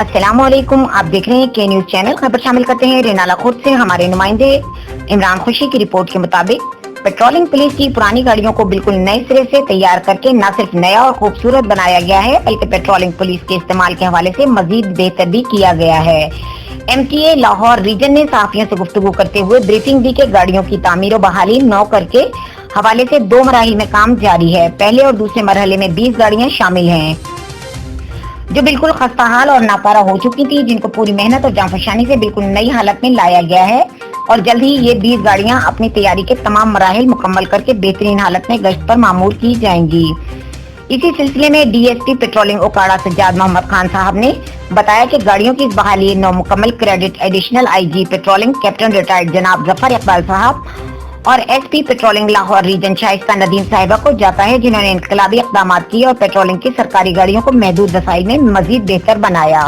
अस्सलामुअलैकुम, आप देख रहे हैं के न्यूज चैनल। खबर शामिल करते हैं रेनाला खुर्द से हमारे नुमाइंदे इमरान खुशी की रिपोर्ट के मुताबिक पेट्रोलिंग पुलिस की पुरानी गाड़ियों को बिल्कुल नए सिरे से तैयार करके न सिर्फ नया और खूबसूरत बनाया गया है, बल्कि पेट्रोलिंग पुलिस के इस्तेमाल के हवाले से मजीद बेहतर भी किया गया है। MTA लाहौर रीजन ने सहाफियों से गुफ्तगू करते हुए ब्रीफिंग दी कि गाड़ियों की तामीर और बहाली नौ करके हवाले से 2 मराहिल में काम जारी है। पहले और दूसरे मरहले में 20 गाड़ियां शामिल हैं जो बिल्कुल खस्ताहाल और नाकारा हो चुकी थी, जिनको पूरी मेहनत और जांफशानी से बिल्कुल नई हालत में लाया गया है और जल्द ही ये 20 गाड़ियां अपनी तैयारी के तमाम मराहिल मुकम्मल करके बेहतरीन हालत में गश्त पर मामूर की जाएंगी। इसी सिलसिले में DSP पेट्रोलिंग ओकाड़ा सज्जाद मोहम्मद खान साहब ने बताया कि गाड़ियों की इस बहाली 9 मुकम्मल credit additional IG patrolling captain retired जनाब जफर इकबाल साहब और SP patrolling Lahore region Shaista Nadeem sahiba को जाता है, जिन्होंने इनकलाबी इक़दामात किए और पेट्रोलिंग की सरकारी गाड़ियों को महदूद वसाइल में मजीद बेहतर बनाया।